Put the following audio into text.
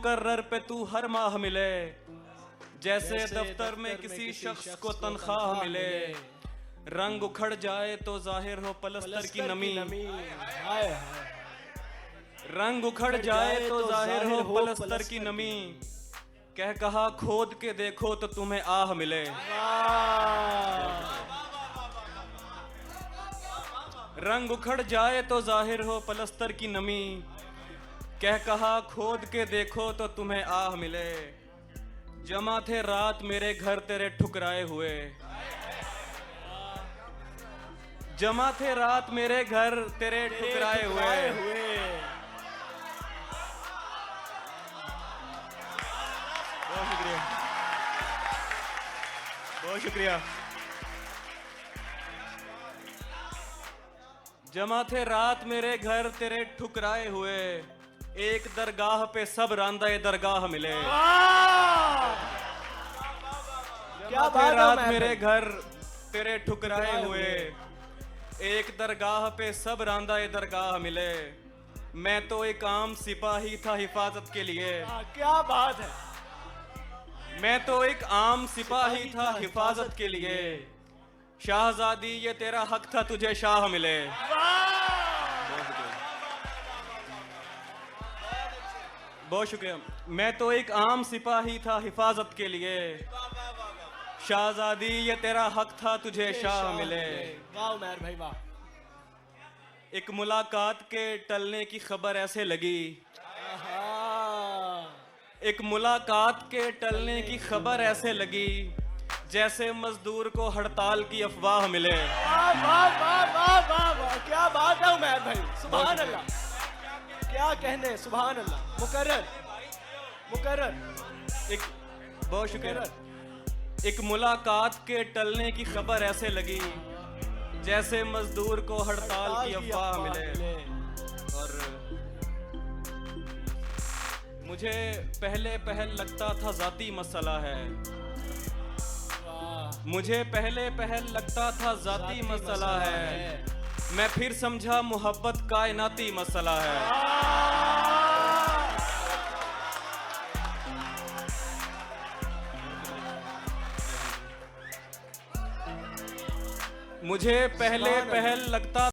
मुकर्रर पे तू हर माह मिले, जैसे दफ्तर में किसी शख्स को तनख्वाह मिले। रंग उखड़ जाए तो जाहिर हो पलस्तर की नमी, रंग उखड़ जाए तो जाहिर हो पलस्तर की नमी। कह कहा खोद के देखो तो तुम्हें आह मिले। रंग उखड़ जाए तो जाहिर हो पलस्तर की नमी, कह कहा खोद के देखो तो तुम्हें आह मिले। जमा थे रात मेरे घर तेरे ठुकराए हुए, जमा थे रात मेरे घर तेरे ठुकराए हुए। बहुत शुक्रिया, बहुत शुक्रिया। जमा थे रात मेरे घर तेरे ठुकराए हुए, एक दरगाह पे सब रांदा दरगाह मिले। क्या थे रात मेरे घर तेरे ठुकराए हुए, एक दरगाह पे सब रांदा दरगाह मिले। मैं तो एक आम सिपाही था हिफाजत के लिए, क्या बात है। मैं तो एक आम सिपाही था हिफाजत के लिए। शाहजादी ये तेरा हक था तुझे शाह मिले। बहुत शुक्रिया। मैं तो एक आम सिपाही था हिफाजत के लिए, शाहजादी ये तेरा हक था तुझे शाह मिले। वाह उमैर भाई वाह। एक मुलाकात के टलने की खबर ऐसे लगी, एक मुलाकात के टलने की खबर ऐसे लगी, जैसे मजदूर को हड़ताल की अफवाह मिले। वाह वाह वाह वाह वाह वाह, क्या बात है उमैर भाई, सुभान अल्लाह, क्या कहने, सुभान अल्लाह। मुकर्रर मुकर्रर। एक बहुत शुक्रिया। एक मुलाकात के टलने की खबर ऐसे लगी, जैसे मजदूर को हड़ताल की अफवाह मिले। और मुझे पहले पहल लगता था जाती मसला है, मुझे पहले पहल लगता था जाती मसला है, मैं फिर समझा मोहब्बत कायनाती मसला है। मुझे पहले पहल लगता